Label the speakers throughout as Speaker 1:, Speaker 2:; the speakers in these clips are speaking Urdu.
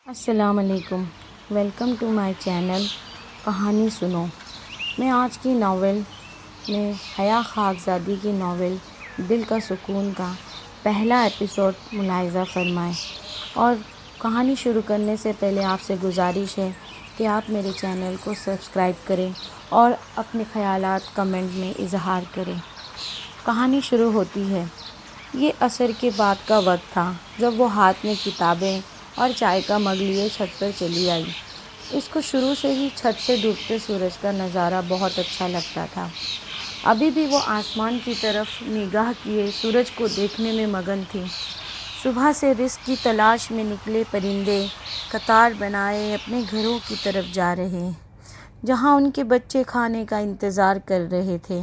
Speaker 1: السلام علیکم، ویلکم ٹو مائی چینل کہانی سنو۔ میں آج کی ناول میں حیا خاکزادی کی ناول دل کا سکون کا پہلا ایپیسوڈ ملاحظہ فرمائیں، اور کہانی شروع کرنے سے پہلے آپ سے گزارش ہے کہ آپ میرے چینل کو سبسکرائب کریں اور اپنے خیالات کمنٹ میں اظہار کریں۔ کہانی شروع ہوتی ہے۔ یہ عصر کے بعد کا وقت تھا جب وہ ہاتھ میں کتابیں اور چائے کا مگ لیے چھت پر چلی آئی۔ اس کو شروع سے ہی چھت سے ڈوبتے سورج کا نظارہ بہت اچھا لگتا تھا۔ ابھی بھی وہ آسمان کی طرف نگاہ کیے سورج کو دیکھنے میں مگن تھی۔ صبح سے رزق کی تلاش میں نکلے پرندے قطار بنائے اپنے گھروں کی طرف جا رہے، جہاں ان کے بچے کھانے کا انتظار کر رہے تھے۔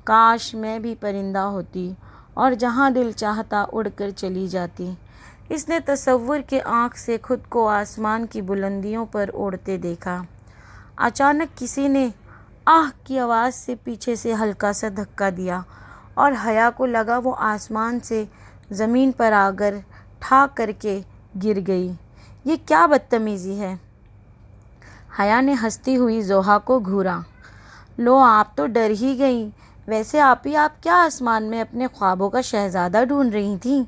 Speaker 1: کاش میں بھی پرندہ ہوتی اور جہاں دل چاہتا اڑ کر چلی جاتی۔ اس نے تصور کے آنکھ سے خود کو آسمان کی بلندیوں پر اڑتے دیکھا۔ اچانک کسی نے آہ کی آواز سے پیچھے سے ہلکا سا دھکا دیا اور حیا کو لگا وہ آسمان سے زمین پر آ کر ٹھا کر کے گر گئی۔ یہ کیا بدتمیزی ہے؟ حیا نے ہنستی ہوئی زوہا کو گھورا۔ لو، آپ تو ڈر ہی گئیں۔ ویسے آپ کیا آسمان میں اپنے خوابوں کا شہزادہ ڈھونڈ رہی تھیں؟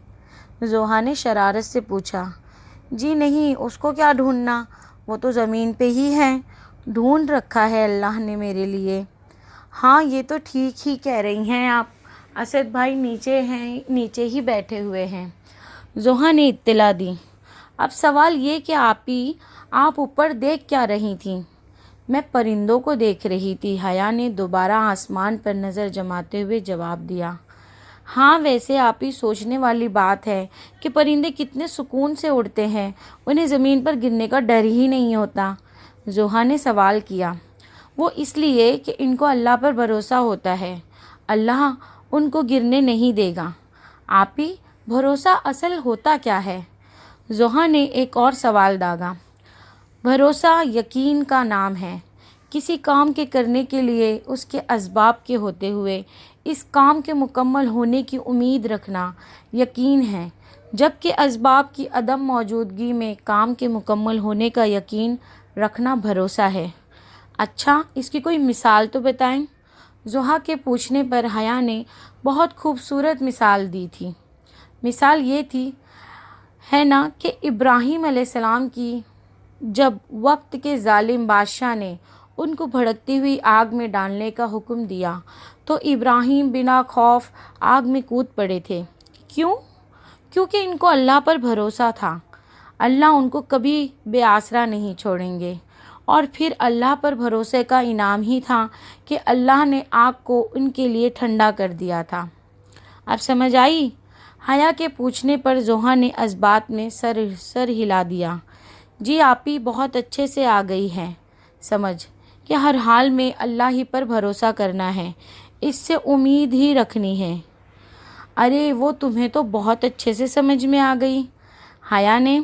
Speaker 1: زوہا نے شرارت سے پوچھا۔ جی نہیں، اس کو کیا ڈھونڈنا، وہ تو زمین پہ ہی ہے، ڈھونڈ رکھا ہے اللہ نے میرے لیے۔ ہاں، یہ تو ٹھیک ہی کہہ رہی ہیں آپ، اسد بھائی نیچے ہی بیٹھے ہوئے ہیں، زوہا نے اطلاع دی۔ اب سوال یہ کہ آپ اوپر دیکھ کیا رہی تھیں؟ میں پرندوں کو دیکھ رہی تھی، حیا نے دوبارہ آسمان پر نظر جماتے ہوئے جواب دیا۔ ہاں، ویسے سوچنے والی بات ہے کہ پرندے کتنے سکون سے اڑتے ہیں، انہیں زمین پر گرنے کا ڈر ہی نہیں ہوتا، زوہا نے سوال کیا۔ وہ اس لیے کہ ان کو اللہ پر بھروسہ ہوتا ہے، اللہ ان کو گرنے نہیں دے گا۔ بھروسہ اصل ہوتا کیا ہے؟ زوہا نے ایک اور سوال داغا۔ بھروسہ یقین کا نام ہے، کسی کام کے کرنے کے لیے اس کے اسباب کے ہوتے ہوئے اس کام کے مکمل ہونے کی امید رکھنا یقین ہے، جبکہ اسباب کی عدم موجودگی میں کام کے مکمل ہونے کا یقین رکھنا بھروسہ ہے۔ اچھا، اس کی کوئی مثال تو بتائیں؟ زوہا کے پوچھنے پر حیا نے بہت خوبصورت مثال دی تھی۔ مثال یہ تھی ہے نا کہ ابراہیم علیہ السلام کی جب وقت کے ظالم بادشاہ نے ان کو بھڑکتی ہوئی آگ میں ڈالنے کا حکم دیا تو ابراہیم بنا خوف آگ میں کود پڑے تھے۔ کیوں؟ کیونکہ ان کو اللہ پر بھروسہ تھا، اللہ ان کو کبھی بے آسرا نہیں چھوڑیں گے، اور پھر اللہ پر بھروسے کا انعام ہی تھا کہ اللہ نے آگ کو ان کے لیے ٹھنڈا کر دیا تھا۔ اب سمجھ آئی؟ حیا کے پوچھنے پر زوہا نے اسبات میں سر ہلا دیا۔ جی، بہت اچھے سے آ گئی ہے سمجھ کہ ہر حال میں اللہ ہی پر بھروسہ کرنا ہے، اس سے امید ہی رکھنی ہے۔ ارے وہ تمہیں تو بہت اچھے سے سمجھ میں آ گئی، حیا نے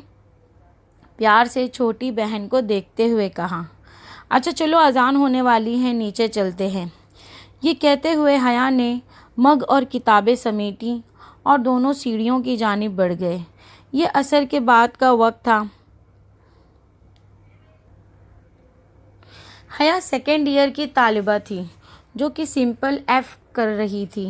Speaker 1: پیار سے چھوٹی بہن کو دیکھتے ہوئے کہا۔ اچھا چلو، اذان ہونے والی ہے، نیچے چلتے ہیں۔ یہ کہتے ہوئے حیا نے مگ اور کتابیں سمیٹیں اور دونوں سیڑھیوں کی جانب بڑھ گئے۔ یہ عصر کے بعد کا وقت تھا۔ حیا سیکنڈ ایئر کی طالبہ تھی جو کہ سمپل ایف کر رہی تھی،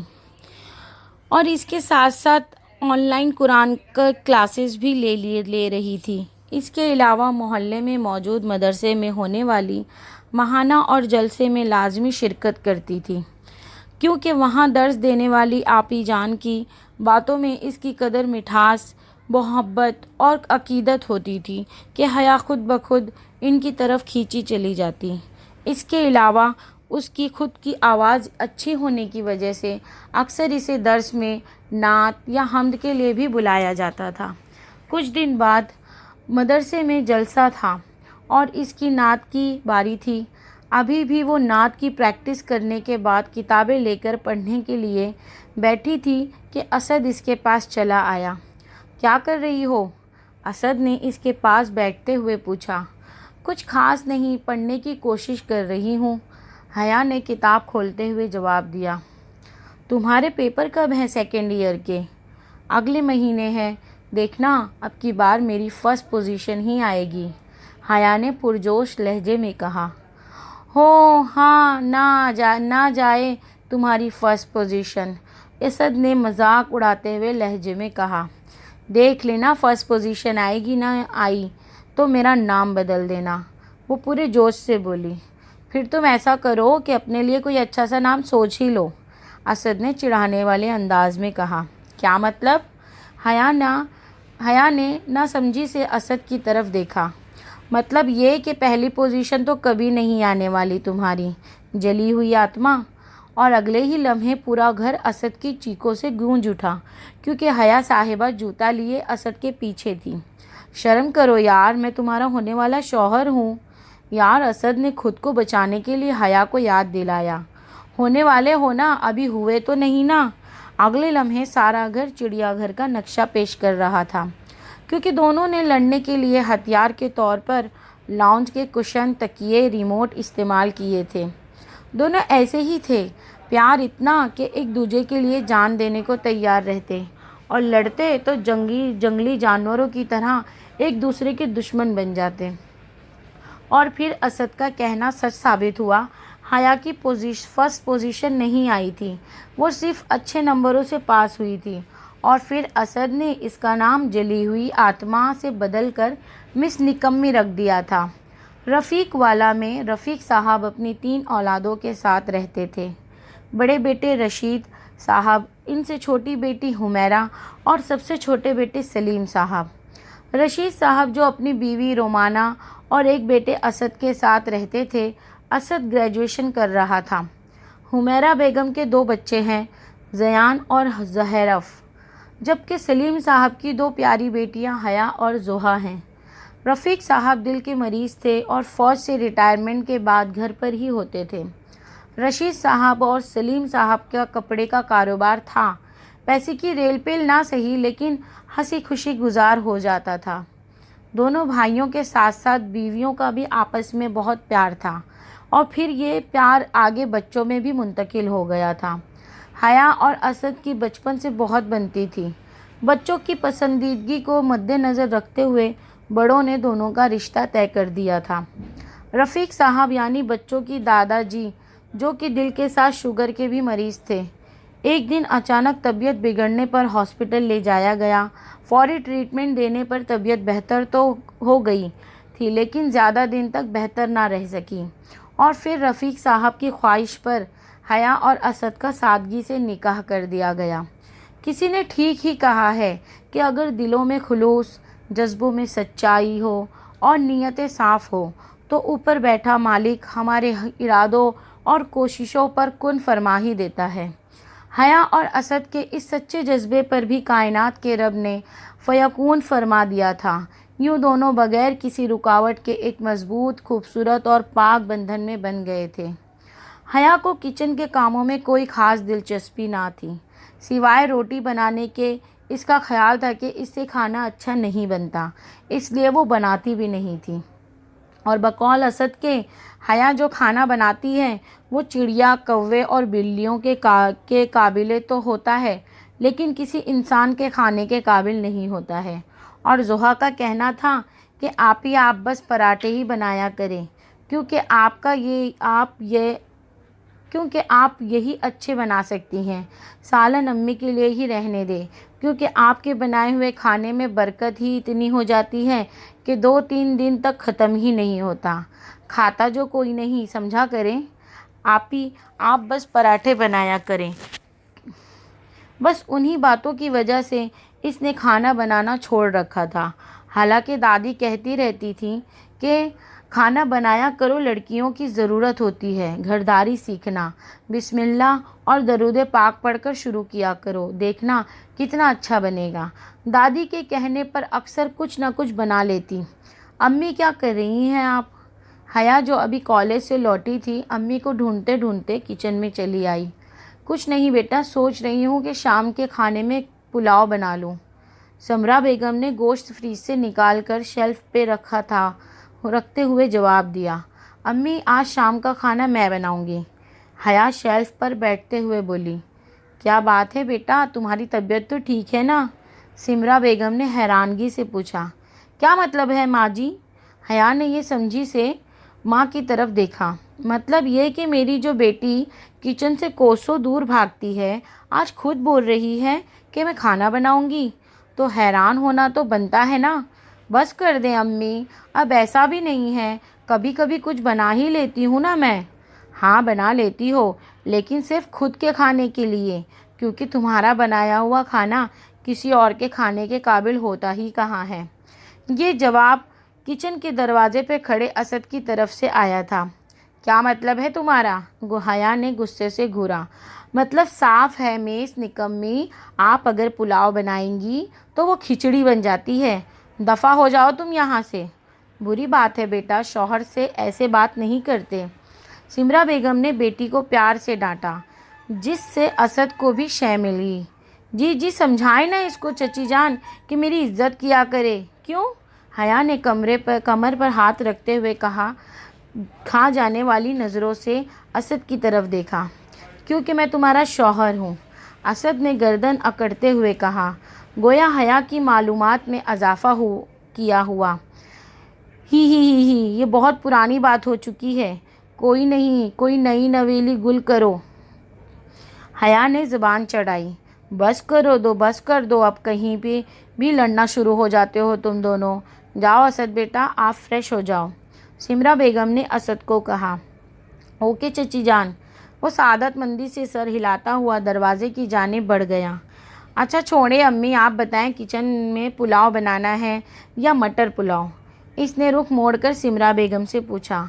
Speaker 1: اور اس کے ساتھ ساتھ آن لائن قرآن کا کلاسز بھی لے رہی تھی۔ اس کے علاوہ محلے میں موجود مدرسے میں ہونے والی ماہانہ اور جلسے میں لازمی شرکت کرتی تھی، کیونکہ وہاں درس دینے والی آپی جان کی باتوں میں اس کی قدر مٹھاس، محبت اور عقیدت ہوتی تھی کہ حیا خود بخود ان کی طرف کھینچی چلی جاتی۔ اس کے علاوہ اس کی خود کی آواز اچھی ہونے کی وجہ سے اکثر اسے درس میں نعت یا حمد کے لیے بھی بلایا جاتا تھا۔ کچھ دن بعد مدرسے میں جلسہ تھا اور اس کی نعت کی باری تھی۔ ابھی بھی وہ نعت کی پریکٹس کرنے کے بعد کتابیں لے کر پڑھنے کے لیے بیٹھی تھی کہ اسد اس کے پاس چلا آیا۔ کیا کر رہی ہو؟ اسد نے اس کے پاس بیٹھتے ہوئے پوچھا۔ کچھ خاص نہیں، پڑھنے کی کوشش کر رہی ہوں، حیا نے کتاب کھولتے ہوئے جواب دیا۔ تمہارے پیپر کب ہیں سیکنڈ ایئر کے؟ اگلے مہینے ہے، دیکھنا اب کی بار میری فرسٹ پوزیشن ہی آئے گی، حیا نے پرجوش لہجے میں کہا۔ ہو ہاں، نہ جائے تمہاری فرسٹ پوزیشن، اسد نے مذاق اڑاتے ہوئے لہجے میں کہا۔ دیکھ لینا، فرسٹ پوزیشن آئے گی، نہ آئی تو میرا نام بدل دینا، وہ پورے جوش سے بولی۔ پھر تم ایسا کرو کہ اپنے لیے کوئی اچھا سا نام سوچ ہی لو، اسد نے چڑھانے والے انداز میں کہا۔ کیا مطلب؟ حیا نے نہ سمجھی سے اسد کی طرف دیکھا۔ مطلب یہ کہ پہلی پوزیشن تو کبھی نہیں آنے والی تمہاری جلی ہوئی آتما۔ اور اگلے ہی لمحے پورا گھر اسد کی چیخوں سے گونج اٹھا، کیونکہ حیا صاحبہ جوتا لیے اسد کے پیچھے تھی۔ شرم کرو یار، میں تمہارا ہونے والا شوہر ہوں۔ یار، اسد نے خود کو بچانے کے لیے حیا کو یاد دلایا۔ ہونے والے ہو نا، ابھی ہوئے تو نہیں نا۔ اگلے لمحے سارا گھر چڑیا گھر کا نقشہ پیش کر رہا تھا، کیونکہ دونوں نے لڑنے کے لیے ہتھیار کے طور پر لاؤنج کے کشن، تکیے، ریموٹ استعمال کیے تھے۔ دونوں ایسے ہی تھے، پیار اتنا کہ ایک دوسرے کے لیے جان دینے کو تیار رہتے، اور لڑتے تو جنگلی جانوروں کی طرح ایک دوسرے کے دشمن بن جاتے۔ اور پھر اسد کا کہنا سچ ثابت ہوا، حیا کی فرسٹ پوزیشن نہیں آئی تھی، وہ صرف اچھے نمبروں سے پاس ہوئی تھی۔ اور پھر اسد نے اس کا نام جلی ہوئی آتما سے بدل کر مس نکمی رکھ دیا تھا۔ رفیق والا میں رفیق صاحب اپنی 3 اولادوں کے ساتھ رہتے تھے۔ بڑے بیٹے رشید صاحب، ان سے چھوٹی بیٹی حمیرہ اور سب سے چھوٹے بیٹے سلیم صاحب۔ رشید صاحب جو اپنی بیوی رومانہ اور ایک بیٹے اسد کے ساتھ رہتے تھے، اسد گریجویشن کر رہا تھا۔ حمیرہ بیگم کے 2 بچے ہیں، زیان اور زہرف، جبکہ سلیم صاحب کی 2 پیاری بیٹیاں حیا اور زحا ہیں۔ رفیق صاحب دل کے مریض تھے اور فوج سے ریٹائرمنٹ کے بعد گھر پر ہی ہوتے تھے۔ رشید صاحب اور سلیم صاحب کا کپڑے کا کاروبار تھا، پیسے کی ریل پیل نہ سہی لیکن ہنسی خوشی گزار ہو جاتا تھا۔ دونوں بھائیوں کے ساتھ ساتھ بیویوں کا بھی آپس میں بہت پیار تھا، اور پھر یہ پیار آگے بچوں میں بھی منتقل ہو گیا تھا۔ حیا اور اسد کی بچپن سے بہت بنتی تھی۔ بچوں کی پسندیدگی کو مد نظر رکھتے ہوئے بڑوں نے دونوں کا رشتہ طے کر دیا تھا۔ رفیق صاحب یعنی بچوں کی دادا جی، جو کہ دل کے ساتھ شوگر کے بھی مریض تھے، ایک دن اچانک طبیعت بگڑنے پر ہاسپٹل لے جایا گیا۔ فوری ٹریٹمنٹ دینے پر طبیعت بہتر تو ہو گئی تھی، لیکن زیادہ دن تک بہتر نہ رہ سکی، اور پھر رفیق صاحب کی خواہش پر حیا اور اسد کا سادگی سے نکاح کر دیا گیا۔ کسی نے ٹھیک ہی کہا ہے کہ اگر دلوں میں خلوص، جذبوں میں سچائی ہو اور نیتیں صاف ہو تو اوپر بیٹھا مالک ہمارے ارادوں اور کوششوں پر کن فرما ہی دیتا ہے۔ حیا اور اسد کے اس سچے جذبے پر بھی کائنات کے رب نے فیکون فرما دیا تھا۔ یوں دونوں بغیر کسی رکاوٹ کے ایک مضبوط، خوبصورت اور پاک بندھن میں بن گئے تھے۔ حیا کو کچن کے کاموں میں کوئی خاص دلچسپی نہ تھی، سوائے روٹی بنانے کے۔ اس کا خیال تھا کہ اس سے کھانا اچھا نہیں بنتا، اس لیے وہ بناتی بھی نہیں تھی۔ اور بقول اسد کے، حیا جو کھانا بناتی ہے وہ چڑیا، کوے اور بلیوں کے قابل تو ہوتا ہے، لیکن کسی انسان کے کھانے کے قابل نہیں ہوتا ہے۔ اور زحا کا کہنا تھا کہ آپ بس پراٹھے ہی بنایا کریں، کیونکہ آپ یہی اچھے بنا سکتی ہیں۔ سالن امی کے لیے ہی رہنے دیں، کیونکہ آپ کے بنائے ہوئے کھانے میں برکت ہی اتنی ہو جاتی ہے کہ 2-3 دن تک ختم ہی نہیں ہوتا۔ کھاتا جو کوئی نہیں، سمجھا کریں۔ آپ بس پراٹھے بنایا کریں۔ بس انہی باتوں کی وجہ سے اس نے کھانا بنانا چھوڑ رکھا تھا۔ حالانکہ دادی کہتی رہتی تھیں کہ کھانا بنایا کرو، لڑکیوں کی ضرورت ہوتی ہے، گھرداری سیکھنا، بسم اللہ اور درود پاک پڑھ کر شروع کیا کرو، دیکھنا کتنا اچھا بنے گا۔ دادی کے کہنے پر اکثر کچھ نہ کچھ بنا لیتی۔ امی کیا کر رہی ہیں آپ؟ حیا جو ابھی کالج سے لوٹی تھی، امی کو ڈھونڈتے ڈھونڈتے کچن میں چلی آئی۔ کچھ نہیں بیٹا، سوچ رہی ہوں کہ شام کے کھانے میں پلاؤ بنا لوں۔ سمرا بیگم نے گوشت فریج سے نکال کر شیلف پہ رکھتے ہوئے جواب دیا۔ امی، آج شام کا کھانا میں بناؤں گی۔ حیا شیلف پر بیٹھتے ہوئے بولی۔ کیا بات ہے بیٹا، تمہاری طبیعت تو ٹھیک ہے نا؟ سمرا بیگم نے حیرانگی سے پوچھا۔ کیا مطلب ہے ماں جی؟ حیا نے یہ سمجھی سے ماں کی طرف دیکھا۔ مطلب یہ کہ میری جو بیٹی کچن سے کوسوں دور بھاگتی ہے، آج خود بول رہی ہے کہ میں کھانا بناؤں گی، تو حیران ہونا تو بنتا ہے نا۔ بس کر دیں امی، اب ایسا بھی نہیں ہے، کبھی کبھی کچھ بنا ہی لیتی ہوں نا میں۔ ہاں بنا لیتی ہو، لیکن صرف خود کے کھانے کے لیے، کیونکہ تمہارا بنایا ہوا کھانا کسی اور کے کھانے کے قابل ہوتا ہی کہاں ہے۔ یہ جواب کچن کے دروازے پہ کھڑے اسد کی طرف سے آیا تھا۔ کیا مطلب ہے تمہارا؟ حیا نے غصے سے گھورا۔ مطلب صاف ہے میس نکمی، آپ اگر پلاؤ بنائیں گی تو وہ کھچڑی بن جاتی ہے۔ دفع ہو جاؤ تم یہاں سے۔ بری بات ہے بیٹا، شوہر سے ایسے بات نہیں کرتے۔ سمرا بیگم نے بیٹی کو پیار سے ڈانٹا، جس سے اسد کو بھی شے ملی۔ جی جی سمجھائیں نا اس کو چچی جان کہ میری عزت کیا کرے۔ کیوں؟ حیا نے کمر پر ہاتھ رکھتے ہوئے کہا، کھا جانے والی نظروں سے اسد کی طرف دیکھا۔ کیونکہ میں تمہارا شوہر ہوں، اسد نے گردن اکڑتے ہوئے کہا، گویا حیا کی معلومات میں اضافہ کیا ہوا۔ ہی یہ بہت پرانی بات ہو چکی ہے، کوئی نہیں، کوئی نئی نویلی گل کرو۔ حیا نے زبان چڑھائی۔ بس کر دو، اب کہیں پہ بھی لڑنا شروع ہو جاتے ہو تم دونوں۔ جاؤ اسد بیٹا، آپ فریش ہو جاؤ۔ سمرا بیگم نے اسد کو کہا۔ اوکے چچی جان۔ وہ سعادت مندی سے سر ہلاتا ہوا دروازے کی جانب بڑھ گیا۔ اچھا چھوڑیں امی، آپ بتائیں کچن میں پلاؤ بنانا ہے یا مٹر پلاؤ؟ اس نے رخ موڑ کر سمرا بیگم سے پوچھا۔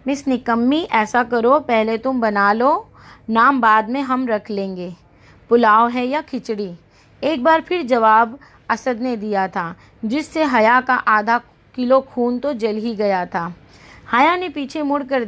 Speaker 1: مس نکمی، ایسا کرو پہلے تم بنا لو، نام بعد میں ہم رکھ لیں گے۔ پلاؤ ہے یا کھچڑی؟ ایک بار پھر جواب اسد نے دیا تھا، جس سے حیا کا آدھا کلو خون تو جل ہی گیا تھا۔ حیا نے پیچھے مڑ کر